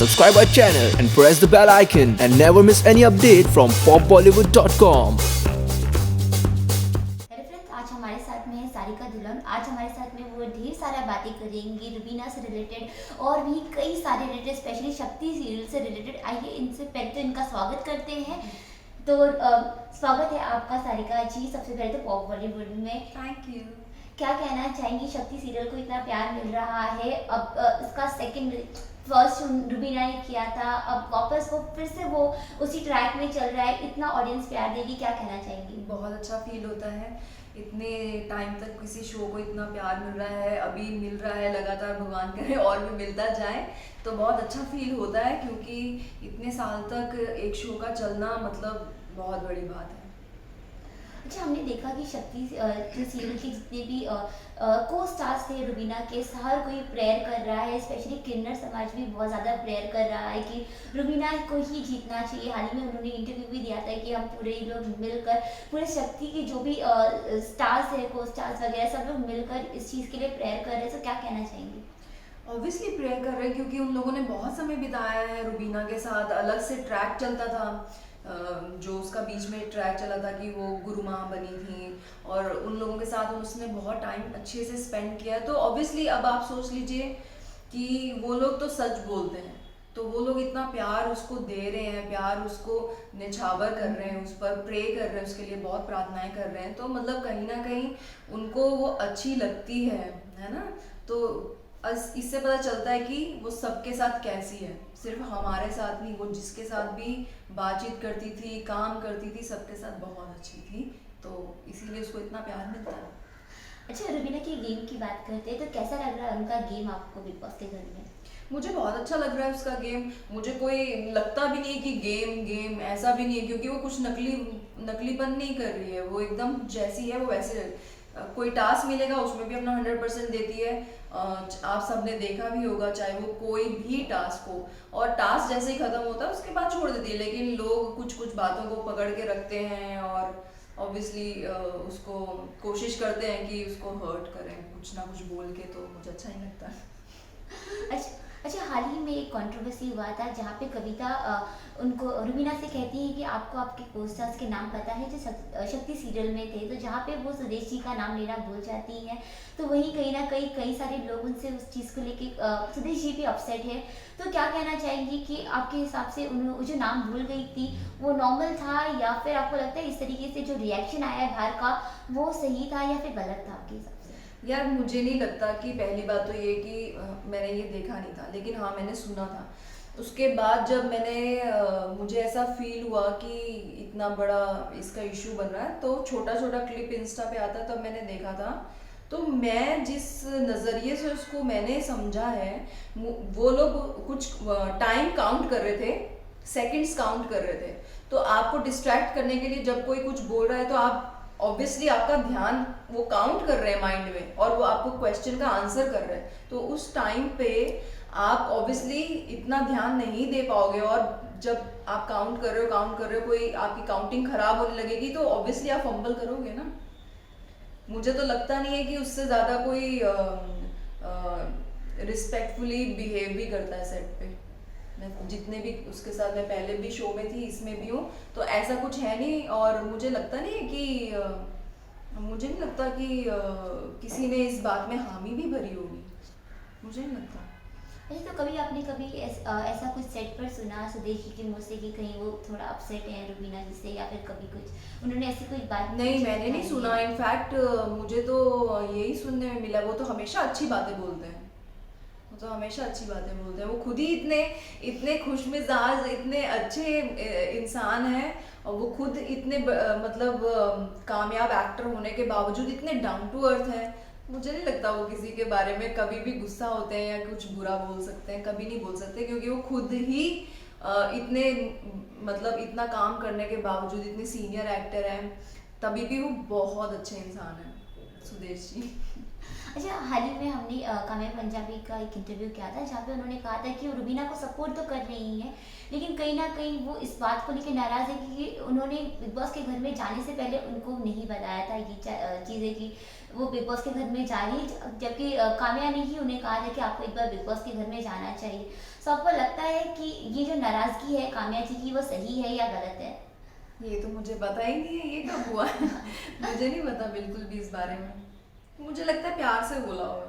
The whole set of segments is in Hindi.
Subscribe our channel and press the bell icon and never miss any update from popbollywood.com. Hello friends, आज हमारे साथ में है सारिका दुल्हन। आज हमारे साथ में वो ढेर सारा बातें करेंगी रुबीना से रिलेटेड और भी कई सारे रिलेटेड, स्पेशली शक्ति सीरियल से रिलेटेड। आइए इनसे पहले तो इनका स्वागत करते हैं। तो स्वागत है आपका सारिका जी। सबसे पहले तो पॉप बॉलीवुड में थैंक यू। क्या कहना चाहेंगी? शक्ति सीरियल को इतना प्यार मिल रहा है, अब इसका फर्स्ट रुबीना ने किया था, अब वापस वो फिर से वो उसी ट्रैक में चल रहा है, इतना ऑडियंस प्यार देगी, क्या कहना चाहेंगी? बहुत अच्छा फील होता है, इतने टाइम तक किसी शो को इतना प्यार मिल रहा है, अभी मिल रहा है, लगातार भगवान करे और भी मिलता जाए तो बहुत अच्छा फील होता है, क्योंकि इतने साल तक एक शो का चलना मतलब बहुत बड़ी बात है। अच्छा, हमने देखा कि शक्ति के सीरियल के जितने भी को स्टार्स थे रुबीना के, हर कोई प्रेयर कर रहा है, स्पेशली किन्नर समाज भी बहुत ज़्यादा प्रेयर कर रहा है कि रुबीना को ही जीतना चाहिए। हाल ही में उन्होंने इंटरव्यू भी दिया था कि हम पूरे लोग मिलकर, पूरे शक्ति के जो भी स्टार्स है, को स्टार्स वगैरह सब लोग मिलकर इस चीज़ के लिए प्रेयर कर रहे हैं। तो क्या कहना चाहेंगे? ऑब्वियसली प्रेयर कर रहे हैं, क्योंकि उन लोगों ने बहुत समय बिताया है रुबीना के साथ। अलग से ट्रैक चलता था, जो उसका बीच में ट्रैक चला था कि वो गुरु माँ बनी थी, और उन लोगों के साथ उसने बहुत टाइम अच्छे से स्पेंड किया। तो ऑब्वियसली अब आप सोच लीजिए कि वो लोग तो सच बोलते हैं, तो वो लोग इतना प्यार उसको दे रहे हैं, प्यार उसको निछावर कर रहे हैं, उस पर प्रे कर रहे हैं, उसके लिए बहुत प्रार्थनाएं कर रहे हैं। तो मतलब कहीं ना कहीं उनको वो अच्छी लगती है ना। तो इससे पता चलता है कि वो सबके साथ कैसी है, सिर्फ हमारे साथ नहीं, वो जिसके साथ भी बातचीत करती थी, काम करती थी, सबके साथ बहुत अच्छी थी। तो इसीलिए उसको इतना प्यार मिलता है। अच्छा, रुबीना की गेम की बात करते हैं तो कैसा लग रहा है उनका गेम आपको बिग बॉस के घर में? मुझे बहुत अच्छा लग रहा है उसका गेम। मुझे कोई लगता भी नहीं कि गेम ऐसा भी नहीं है, क्योंकि वो कुछ नकलीपन नहीं कर रही है, वो एकदम जैसी है वो वैसे। कोई टास्क मिलेगा उसमें भी अपना 100% देती है। आप सबने देखा भी होगा, चाहे वो कोई भी टास्क हो, और टास्क जैसे ही खत्म होता है उसके बाद छोड़ देती है। लेकिन लोग कुछ बातों को पकड़ के रखते हैं और ऑब्वियसली उसको कोशिश करते हैं कि उसको हर्ट करें कुछ ना कुछ बोल के, तो मुझे अच्छा नहीं लगता। अच्छा, हाल ही में एक कंट्रोवर्सी हुआ था जहाँ पे कविता उनको रुबीना से कहती है कि आपको आपके कोस्टार्स के नाम पता है जो शक्ति सीरियल में थे, तो जहाँ पे वो सुदेश जी का नाम लेना भूल जाती हैं, तो वहीं कहीं ना कहीं कई सारे लोग उनसे उस चीज़ को लेके सुदेश जी भी अपसेट है। तो क्या कहना चाहेंगी कि आपके हिसाब से उन्होंने जो नाम भूल गई थी वो नॉर्मल था, या फिर आपको लगता है इस तरीके से जो रिएक्शन आया है बाहर का वो सही था या फिर गलत था आपके हिसाब से? यार मुझे नहीं लगता कि, पहली बात तो ये कि मैंने ये देखा नहीं था, लेकिन हाँ मैंने सुना था। उसके बाद जब मुझे ऐसा फील हुआ कि इतना बड़ा इसका इशू बन रहा है, तो छोटा छोटा क्लिप इंस्टा पे आता तब मैंने देखा था। तो मैं जिस नज़रिए से उसको मैंने समझा है, वो लोग कुछ टाइम काउंट कर रहे थे, सेकंड्स काउंट कर रहे थे। तो आपको डिस्ट्रैक्ट करने के लिए जब कोई कुछ बोल रहा है तो आप ऑब्वियसली आपका ध्यान वो काउंट कर रहे हैं माइंड में, और वो आपको क्वेश्चन का आंसर कर रहे हैं। तो उस टाइम पे आप ऑब्वियसली इतना ध्यान नहीं दे पाओगे, और जब आप काउंट कर रहे हो, कोई आपकी काउंटिंग खराब होने लगेगी तो ऑब्वियसली आप फंबल करोगे ना। मुझे तो लगता नहीं है कि उससे ज़्यादा कोई रिस्पेक्टफुली बिहेव भी करता है सेट पे। मैं जितने भी उसके साथ, मैं पहले भी शो में थी, इसमें भी हूँ, तो ऐसा कुछ है नहीं। और मुझे लगता नहीं है कि मुझे नहीं लगता कि किसी ने इस बात में हामी भी भरी होगी, मुझे नहीं लगता। अच्छा, तो कभी आपने ऐसा कुछ सेट पर सुना सुदेश जी के मुँह से कि कहीं वो थोड़ा अपसेट है रुबीना जी से, या फिर कभी कुछ उन्होंने ऐसी कोई बात? नहीं, मैंने नहीं सुना। इनफैक्ट मुझे तो यही सुनने में मिला, वो तो हमेशा अच्छी बातें बोलते हैं, तो हमेशा अच्छी बातें बोलते हैं। वो खुद ही इतने खुशमिजाज, इतने अच्छे इंसान हैं, और वो खुद इतने मतलब कामयाब एक्टर होने के बावजूद इतने डाउन टू अर्थ हैं। मुझे नहीं लगता वो किसी के बारे में कभी भी गुस्सा होते हैं या कुछ बुरा बोल सकते हैं, कभी नहीं बोल सकते, क्योंकि वो खुद ही इतने मतलब इतना काम करने के बावजूद इतने सीनियर एक्टर हैं, तभी भी वो बहुत अच्छे इंसान हैं सुदेश जी। अच्छा, हाल ही में हमने काम्या पंजाबी का एक इंटरव्यू किया था जहाँ पे उन्होंने कहा था कि वो रुबीना को सपोर्ट तो कर रही हैं, लेकिन कहीं ना कहीं वो इस बात को लेकर नाराज़ है कि उन्होंने बिग बॉस के घर में जाने से पहले उनको नहीं बताया था ये चीज़ें कि वो बिग बॉस के घर में जा रही है, जबकि काम्या ने ही उन्हें कहा था कि आपको एक बार बिग बॉस के घर में जाना चाहिए। सो आपको लगता है कि ये जो नाराज़गी है काम्या जी की वो सही है या गलत है? ये तो मुझे पता ही नहीं है, ये कब हुआ मुझे नहीं पता बिल्कुल भी इस बारे में। मुझे लगता है प्यार से बोला होगा।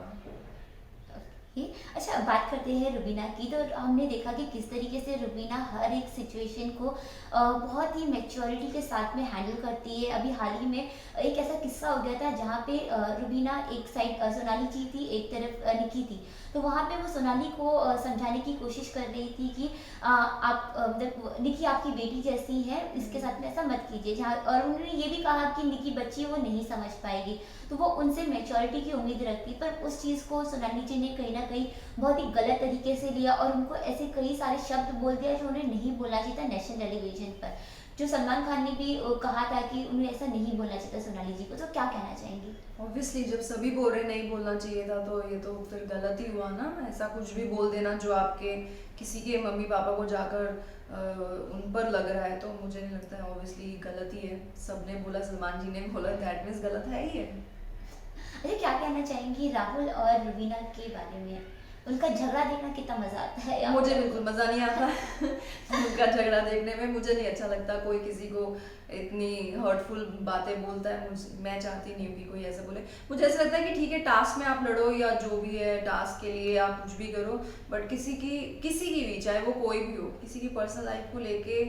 ओके। अच्छा, बात करते हैं रुबीना की। तो हमने देखा कि किस तरीके से रुबीना हर एक सिचुएशन को बहुत ही मैच्योरिटी के साथ में हैंडल करती है। अभी हाल ही में एक ऐसा किस्सा हो गया था जहाँ पे रुबीना एक साइड सोनाली जी थी, एक तरफ निकी थी। तो वहाँ पे वो सोनाली को समझाने की कोशिश कर रही थी कि आप मतलब निकी आपकी बेटी जैसी है, इसके साथ में ऐसा मत कीजिए। जहाँ और उन्होंने ये भी कहा कि निकी बच्ची वो नहीं समझ पाएगी, तो वो उनसे मैच्योरिटी की उम्मीद रखती। पर उस चीज़ को सोनाली जी ने कहीं ना कहीं बहुत ही गलत तरीके से लिया और उनको ऐसे कई सारे शब्द बोल दिया जो उन्हें नहीं बोलना चाहिए था नेशनल टेलीविजन पर। जो सलमान खान ने भी कहा था कि उन्हें ऐसा नहीं बोलना चाहिए था सोनाली जी को। तो क्या कहना चाहेंगी? ऑब्वियसली जब सभी बोल रहे नहीं बोलना चाहिए था तो ये तो फिर गलत ही हुआ ना। ऐसा कुछ भी बोल देना जो आपके किसी के मम्मी पापा को जाकर उन पर लग रहा है, तो मुझे नहीं लगता है, ऑब्वियसली गलत ही है। सबने बोला, सलमान जी ने बोला, दैट मीन्स गलत है ही है। अच्छा, क्या कहना चाहेंगी राहुल और रुबीना के बारे में? उनका झगड़ा देखना कितना मजा आता है? मुझे बिल्कुल मज़ा नहीं आता उनका झगड़ा देखने में। मुझे नहीं अच्छा लगता कोई किसी को इतनी हर्टफुल बातें बोलता है। मैं चाहती नहीं हूँ कि कोई ऐसा बोले। मुझे ऐसा लगता है कि ठीक है, टास्क में आप लड़ो या जो भी है, टास्क के लिए आप कुछ भी करो, बट किसी की भी, चाहे वो कोई भी हो, किसी की पर्सनल लाइफ को लेके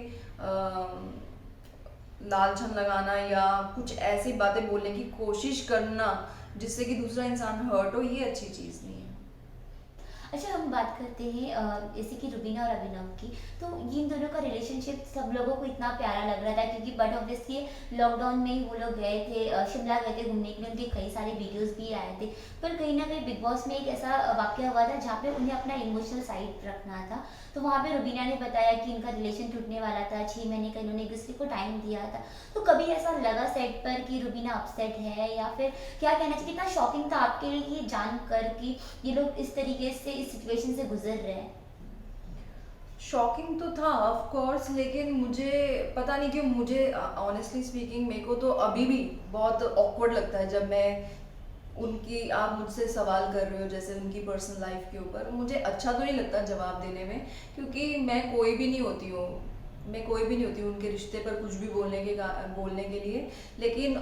लालछन लगाना या कुछ ऐसी बातें बोलने की कोशिश करना जिससे कि दूसरा इंसान हर्ट हो, ये अच्छी चीज़ नहीं है। अच्छा, हम बात करते हैं जैसे कि रुबीना और अभिनव की। तो इन दोनों का रिलेशनशिप सब लोगों को इतना प्यारा लग रहा था क्योंकि बट ऑब्वियसली लॉकडाउन में ही वो लोग गए थे, शिमला गए थे घूमने के लिए, उनके कई सारे वीडियोस भी आए थे। पर कहीं ना कहीं बिग बॉस में एक ऐसा वाक्य हुआ था जहाँ पे उन्हें अपना इमोशनल साइड रखना था। तो वहाँ पे रुबीना ने बताया कि इनका रिलेशन टूटने वाला था, 6 महीने का इन्होंने एक दूसरे को टाइम दिया था। तो कभी ऐसा लगा सेट पर कि रुबीना अपसेट है, या फिर क्या कहना चाहिए, कितना शॉकिंग था आपके लिए ये जानकर कि ये लोग इस तरीके से इस सिचुएशन से गुजर रहे हैं? शॉकिंग तो था ऑफ कोर्स, लेकिन मुझे पता नहीं क्यों, मुझे ऑनेस्टली स्पीकिंग मेरे को तो अभी भी बहुत ऑकवर्ड लगता है जब मैं उनकी, आप मुझसे सवाल कर रहे हो जैसे उनकी पर्सनल लाइफ के ऊपर। मुझे अच्छा तो नहीं लगता जवाब देने में, क्योंकि मैं कोई भी नहीं होती हूँ, उनके रिश्ते पर कुछ भी बोलने के लिए। लेकिन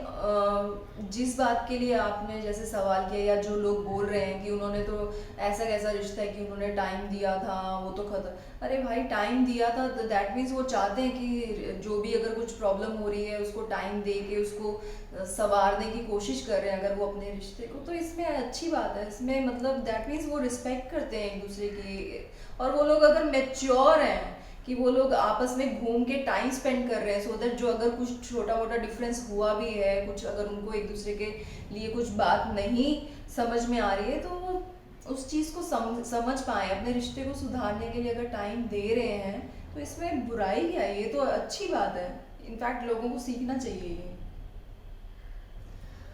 जिस बात के लिए आपने जैसे सवाल किया या जो लोग बोल रहे हैं कि उन्होंने तो ऐसा कैसा रिश्ता है कि उन्होंने टाइम दिया था, वो तो खत्म। अरे भाई, टाइम दिया था तो दैट मीन्स वो चाहते हैं कि जो भी अगर कुछ प्रॉब्लम हो रही है उसको टाइम दे के उसको संवारने की कोशिश कर रहे हैं अगर वो अपने रिश्ते को, तो इसमें अच्छी बात है। इसमें मतलब दैट मीन्स वो रिस्पेक्ट करते हैं एक दूसरे की। और वो लोग अगर मैच्योर हैं कि वो लोग आपस में घूम के टाइम स्पेंड कर रहे हैं, सो दैट जो अगर कुछ छोटा मोटा डिफरेंस हुआ भी है, कुछ अगर उनको एक दूसरे के लिए कुछ बात नहीं समझ में आ रही है, तो वो उस चीज़ को समझ पाए, अपने रिश्ते को सुधारने के लिए अगर टाइम दे रहे हैं, तो इसमें बुराई क्या है? ये तो अच्छी बात है। इनफैक्ट लोगों को सीखना चाहिए ये।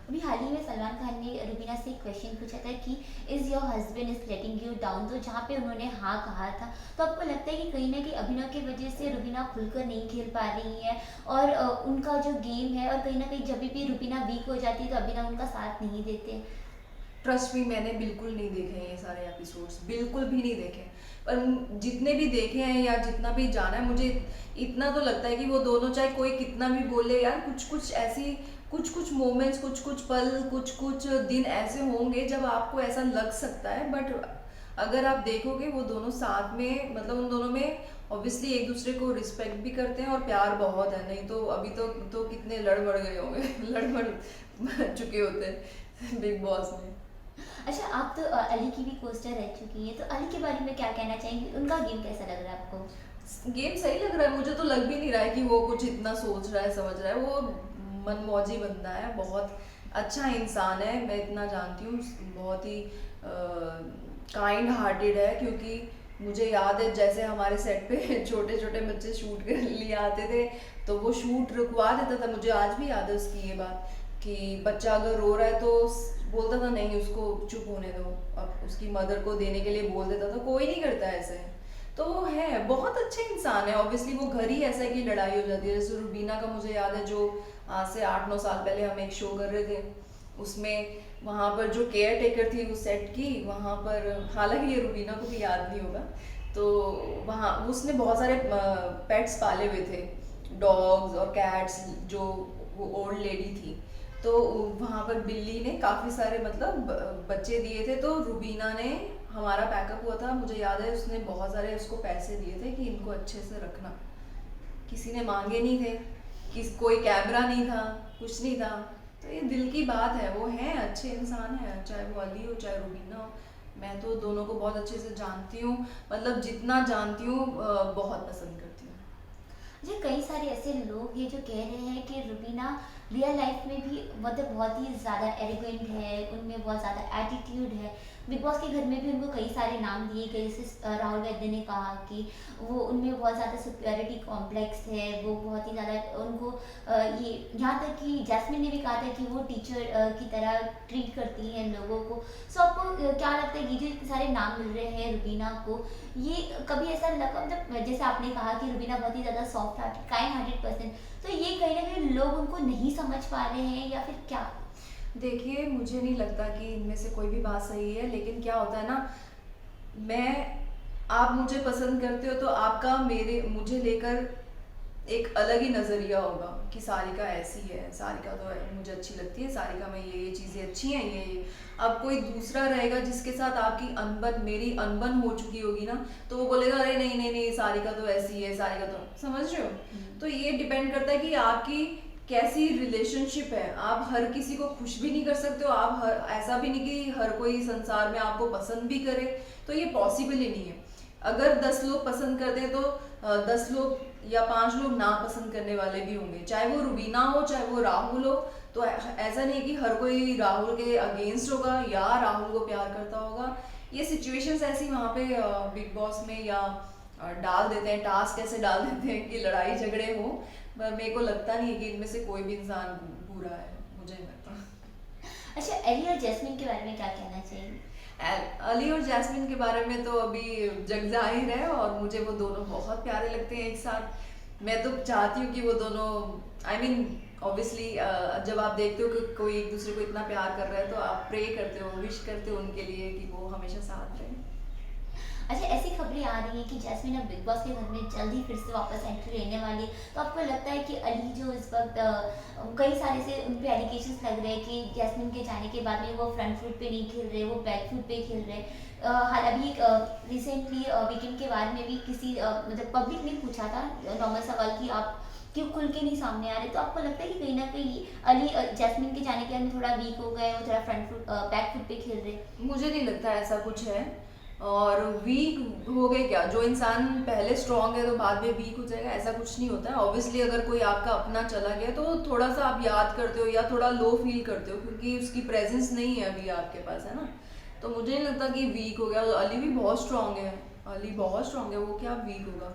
अभी हाल ही में सलमान खान ने रुबीना से एक क्वेश्चन पूछा था कि is your husband is letting you down, तो जहाँ पे उन्होंने हाँ कहा था। तो आपको लगता है कि कहीं ना कहीं अभिनव की वजह से रुबीना खुलकर नहीं खेल पा रही है और उनका जो गेम है, और कहीं ना कहीं जब भी रुबीना वीक हो जाती है तो अभिनव उनका साथ नहीं देते? ट्रस्ट मी, मैंने बिल्कुल नहीं देखे ये सारे एपिसोड्स, बिल्कुल भी नहीं देखे। पर जितने भी देखे हैं या जितना भी जाना है, मुझे इतना तो लगता है कि वो दोनों चाहे कोई कितना भी बोले यार, कुछ कुछ मोमेंट्स, कुछ कुछ पल, कुछ कुछ दिन ऐसे होंगे जब आपको ऐसा लग सकता है। बट अगर आप देखोगे वो दोनों साथ में, मतलब उन दोनों में ऑब्वियसली एक दूसरे को रिस्पेक्ट भी करते हैं और प्यार बहुत है। नहीं तो अभी तो कितने लड़ मड़ गए होंगे लड़ मड़ चुके होते हैं बिग बॉस में। अच्छा, आप तो अली की भी कोस्टर रह चुकी हैं, तो अली के बारे में क्या कहना चाहेंगी? उनका गेम कैसा लग रहा है आपको? गेम सही लग रहा है, मुझे तो लग भी नहीं रहा है कि वो कुछ इतना सोच रहा है, समझ रहा है। वो मनमौजी बंदा है, बहुत अच्छा इंसान है, मैं इतना जानती हूँ। बहुत ही काइंड हार्टेड है, क्योंकि मुझे याद है जैसे हमारे सेट पे छोटे छोटे बच्चे शूट कर लिए आते थे तो वो शूट रुकवा देता था। मुझे आज भी याद है उसकी ये बात कि बच्चा अगर रो रहा है तो बोलता था नहीं उसको चुप होने दो, अब उसकी मदर को देने के लिए बोल देता था, कोई नहीं करता ऐसे। तो वो है बहुत अच्छे इंसान है, ऑब्वियसली वो घर ही ऐसा है कि लड़ाई हो जाती है। जैसे रुबीना का मुझे याद है, जो आज से 8-9 साल पहले हम एक शो कर रहे थे, उसमें वहाँ पर जो केयर टेकर थी उस सेट की, वहाँ पर हालांकि ये रुबीना को भी याद नहीं होगा, तो वहाँ उसने बहुत सारे पेट्स पाले हुए थे, डॉग्स और कैट्स, जो वो ओल्ड लेडी थी। तो वहाँ पर बिल्ली ने काफ़ी सारे मतलब बच्चे दिए थे, तो रुबीना ने, हमारा पैकअप हुआ था, मुझे याद है उसने बहुत सारे उसको पैसे दिए थे कि इनको अच्छे से रखना। किसी ने मांगे नहीं थे, कोई कैमरा नहीं था, कुछ नहीं था। तो ये दिल की बात है, वो हैं अच्छे इंसान हैं, चाहे वो अली हो चाहे रुबीना हो। मैं तो दोनों को बहुत अच्छे से जानती हूँ, मतलब जितना जानती हूँ बहुत पसंद करती हूँ। जी, कई सारे ऐसे लोग हैं जो कह रहे हैं कि रुबीना रियल लाइफ में भी मतलब बहुत ही ज़्यादा एरोगेंट है, उनमें बहुत ज़्यादा एटीट्यूड है। बिग बॉस के घर में भी उनको कई सारे नाम दिए गए, जैसे राहुल वैद्य ने कहा कि वो उनमें बहुत ज़्यादा सुपीरियरिटी कॉम्प्लेक्स है, वो बहुत ही ज़्यादा उनको ये, यहाँ तक कि जैस्मिन ने भी कहा था कि वो टीचर की तरह ट्रीट करती हैं लोगों को। सो आपको क्या लगता है, ये जो इतने सारे नाम मिल रहे हैं रुबीना को, ये कभी ऐसा लगा, मतलब जैसे आपने कहा कि रुबीना बहुत ही ज़्यादा soft hearted, kind hearted person, तो ये कहीं ना कहीं लोग उनको नहीं समझ पा रहे हैं या फिर क्या? देखिए, मुझे नहीं लगता कि इनमें से कोई भी बात सही है, लेकिन क्या होता है ना, मैं आप मुझे पसंद करते हो तो आपका मुझे लेकर एक अलग ही नज़रिया होगा कि सारिका ऐसी है, सारिका तो मुझे अच्छी लगती है, सारिका में ये चीज़ें अच्छी हैं, ये। अब कोई दूसरा रहेगा जिसके साथ आपकी मेरी अनबन हो चुकी होगी ना, तो वो बोलेगा अरे नहीं नहीं नहीं, सारिका तो ऐसी है, सारिका तो, समझ रहे हो? तो ये डिपेंड करता है कि आपकी कैसी रिलेशनशिप है। आप हर किसी को खुश भी नहीं कर सकते हो, ऐसा भी नहीं कि हर कोई संसार में आपको पसंद भी करे, तो ये पॉसिबल ही नहीं है। अगर 10 लोग पसंद करते हैं तो 10 लोग या 5 लोग ना पसंद करने वाले भी होंगे, चाहे वो रुबीना हो चाहे वो राहुल हो। तो ऐसा नहीं है कि हर कोई राहुल के अगेंस्ट होगा या राहुल को प्यार करता होगा। ये सिचुएशंस ऐसी वहाँ पे बिग बॉस में या डाल देते हैं, टास्क ऐसे डाल देते हैं कि लड़ाई झगड़े हो, पर मेरे को लगता नहीं है कि इनमें से कोई भी इंसान बुरा है, मुझे नहीं लगता। अच्छा, अली और जैस्मिन के बारे में क्या कहना चाहिए? अली और जैस्मिन के बारे में तो अभी जग जाहिर है, और मुझे वो दोनों बहुत प्यारे लगते हैं एक साथ। मैं तो चाहती हूँ कि वो दोनों, आई मीन ऑब्वियसली जब आप देखते हो कि कोई एक दूसरे को इतना प्यार कर रहा है, तो आप प्रे करते हो, विश करते हो उनके लिए कि वो हमेशा साथ रहे। अच्छा, ऐसी खबरें आ रही हैं कि जैस्मिन अब बिग बॉस के घर में जल्दी फिर से वापस एंट्री लेने वाली है, तो आपको लगता है कि अली जो इस वक्त कई सारे से उन पे एलिगेशंस लग रहे हैं कि जैस्मिन के जाने के बाद में वो फ्रंट फुट पे नहीं खेल रहे, वो बैक फुट पे खेल रहे। हाल अभी रिसेंटली वीकेंड के बाद में भी किसी मतलब पब्लिक ने पूछा था नॉर्मल सवाल कि आप क्यों खुल के नहीं सामने आ रहे, तो आपको लगता है कि कहीं ना कहीं अली जैस्मिन के जाने के बाद में थोड़ा वीक हो गए, वो थोड़ा फ्रंट फुट बैक फुट पे खेल रहे? मुझे नहीं लगता ऐसा कुछ है, और वीक हो गए क्या, जो इंसान पहले स्ट्रांग है तो बाद में वीक हो जाएगा, ऐसा कुछ नहीं होता है। ऑब्वियसली अगर कोई आपका अपना चला गया तो थोड़ा सा आप याद करते हो या थोड़ा लो फील करते हो, क्योंकि उसकी प्रेजेंस नहीं है अभी आपके पास, है ना। तो मुझे नहीं लगता कि वीक हो गया। अली भी बहुत स्ट्रांग है, अली बहुत स्ट्रांग है, वो क्या वीक होगा।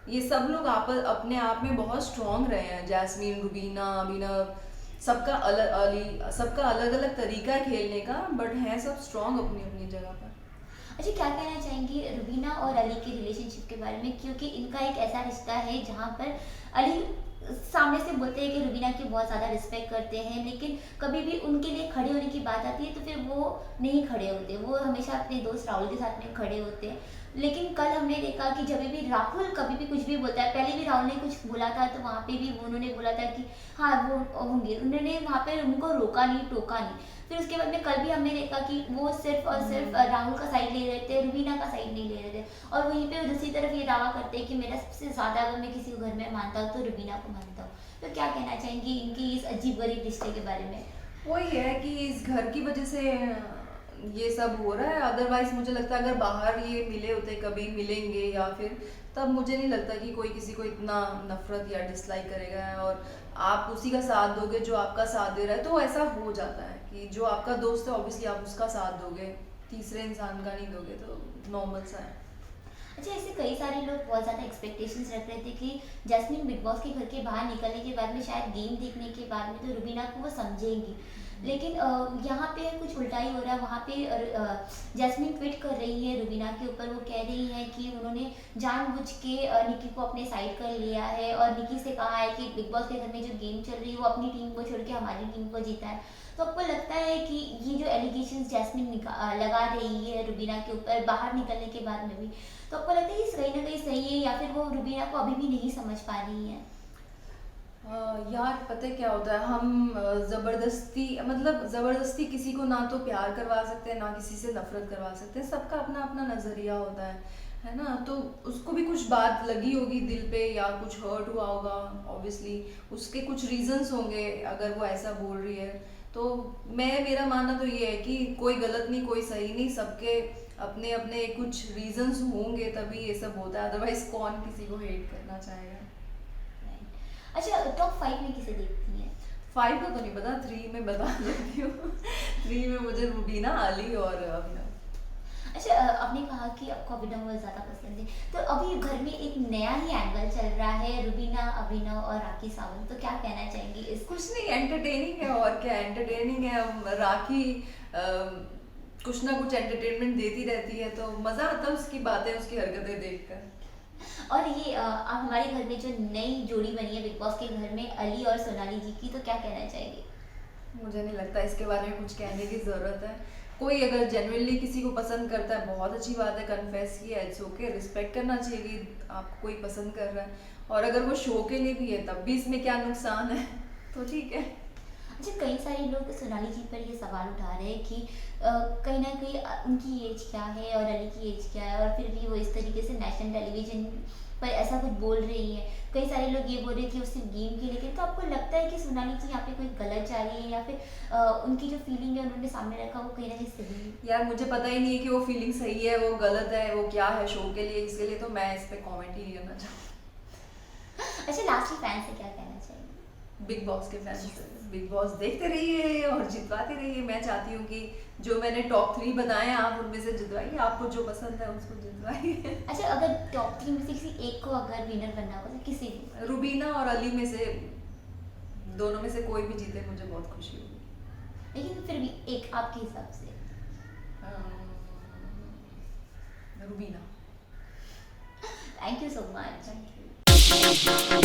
ये सब लोग अपने आप में बहुत स्ट्रांग रहे हैं, जैस्मीन, रुबीना, अभिनव, सबका अलग अलग तरीका है खेलने का, बट हैं सब स्ट्रांग अपनी अपनी जगह पर। अच्छा, क्या कहना चाहेंगी रुबीना और अली के रिलेशनशिप के बारे में, क्योंकि इनका एक ऐसा रिश्ता है जहाँ पर अली सामने से बोलते हैं कि रुबीना की बहुत ज़्यादा रिस्पेक्ट करते हैं, लेकिन कभी भी उनके लिए खड़े होने की बात आती है तो फिर वो नहीं खड़े होते, वो हमेशा अपने दोस्त राहुल के साथ में खड़े होते हैं। लेकिन कल हमने देखा कि जब भी राहुल कभी भी कुछ भी बोलता है, पहले भी राहुल ने कुछ बोला था तो वहाँ पे भी उन्होंने बोला था कि हाँ वो होंगे, उन्होंने वहाँ पे उनको रोका नहीं, टोका नहीं। फिर उसके बाद में कल भी हमने देखा कि वो सिर्फ और सिर्फ राहुल का साइड ले रहे थे, रुबीना का साइड नहीं ले रहे थे, और वहीं पे दूसरी तरफ ये दावा करते हैं कि मेरा सबसे ज़्यादा अगर मैं किसी को घर में मानता हूँ तो रुबीना को मानता हूँ। तो क्या कहना चाहेंगी इनकी इस अजीब गरीब रिश्ते के बारे में? वही है कि इस घर की वजह से ये सब हो रहा है, अदरवाइज मुझे लगता है अगर बाहर ये मिले होते, कभी मिलेंगे या फिर, तब मुझे नहीं लगता कि कोई किसी को इतना नफरत या डिसलाइक करेगा। और आप उसी का साथ दोगे जो आपका साथ दे रहा है, तो ऐसा हो जाता है कि जो आपका दोस्त है ऑब्वियसली आप उसका साथ दोगे, तीसरे इंसान का नहीं दोगे, तो नॉर्मल सा है। अच्छा, ऐसे कई सारे लोग बहुत ज़्यादा एक्सपेक्टेशंस रख रहे थे कि जैस्मिन बिग बॉस के घर के बाहर निकलने के बाद में शायद गेम देखने के बाद में तो रुबीना को वो समझेंगी, लेकिन यहाँ पे कुछ उल्टा ही हो रहा है। वहाँ पे जैस्मीन ट्वीट कर रही है रुबीना के ऊपर। वो कह रही है कि उन्होंने जानबूझ के निकी को अपने साइड कर लिया है और निकी से कहा है कि बिग बॉस के घर में जो गेम चल रही है वो अपनी टीम को छोड़ के हमारी टीम को जीता है। तो आपको लगता है कि ये जो एलिगेशंस जैस्मिन लगा रही है रुबीना के ऊपर बाहर निकलने के बाद में भी, तो आपको लगता है ये कहीं ना कहीं सही है या फिर वो रुबीना को अभी भी नहीं समझ पा रही है? यार पता है क्या होता है, हम ज़बरदस्ती किसी को ना तो प्यार करवा सकते हैं ना किसी से नफरत करवा सकते हैं। सबका अपना अपना नज़रिया होता है ना। तो उसको भी कुछ बात लगी होगी दिल पे या कुछ हर्ट हुआ होगा, ऑब्वियसली उसके कुछ रीजंस होंगे अगर वो ऐसा बोल रही है। तो मेरा मानना तो ये है कि कोई गलत नहीं कोई सही नहीं, सबके अपने अपने कुछ रीजंस होंगे तभी ये सब होता है, अदरवाइज कौन किसी को हेट करना चाहेगा। अच्छा, टॉप 5 में किसे देखती हैं? 5 का तो नहीं पता, 3 में बता देती हूँ। 3 में मुझे रुबीना, अली और अभिनव। अच्छा, आपने कहा कि आपको अभिनव बहुत ज़्यादा पसंद है, तो अभी घर में एक नया ही एंगल चल रहा है रुबीना, अभिनव और राखी सावंत, तो क्या कहना चाहेंगी इस? कुछ नहीं, एंटरटेनिंग है और क्या एंटरटेनिंग है। राखी कुछ ना कुछ एंटरटेनमेंट देती रहती है तो मज़ा आता है उसकी बातें उसकी हरकतें देखकर। और ये आप हमारे घर में जो नई जोड़ी बनी है बिग बॉस के घर में, अली और सोनाली जी की, तो क्या कहना चाहेंगे? मुझे नहीं लगता इसके बारे में कुछ कहने की ज़रूरत है। कोई अगर जेन्युइनली किसी को पसंद करता है बहुत अच्छी बात है, कन्फेस किया, इट्स ओके, रिस्पेक्ट करना चाहिए कि आपको कोई पसंद कर रहा है। और अगर वो शो के लिए भी है तब भी इसमें क्या नुकसान है, तो ठीक है। अच्छा, कई सारे लोग सोनाली जी पर ये सवाल उठा रहे हैं कि कहीं ना कहीं उनकी एज क्या है और अली की एज क्या है, और फिर भी वो इस तरीके से नेशनल टेलीविजन पर ऐसा कुछ बोल रही है। कई सारे लोग ये बोल रहे हैं कि वो सिर्फ गेम के लिए। तो आपको लगता है कि सोनाली जी यहाँ पे कोई गलत जा रही है या फिर उनकी जो फीलिंग है उन्होंने सामने रखा वो कहीं ना कहीं सही है? यार मुझे पता ही नहीं है कि वो फीलिंग सही है वो गलत है, वो क्या है शो के लिए, इसके लिए तो मैं इस पर कॉमेंट ही नहीं करना चाहूँगी। अच्छा, लास्टली फैन से क्या कहना चाहिए? बिग बॉस के फैंस, बिग बॉस देखते रहिए और जितवाते रहिए। मैं चाहती हूँ कि जो मैंने टॉप 3 बनाए हैं आप उनमें से जितवाइए, आपको जो पसंद है उसको जितवाइए। अच्छा, अगर टॉप 3 में से किसी एक को अगर विनर बनना हो तो किसी को? रुबीना और अली में से, दोनों में से कोई भी जीते मुझे बहुत खुशी होगी। लेकिन फिर भी एक आपके हिसाब से? Rubina. Thank you so much. Thank you.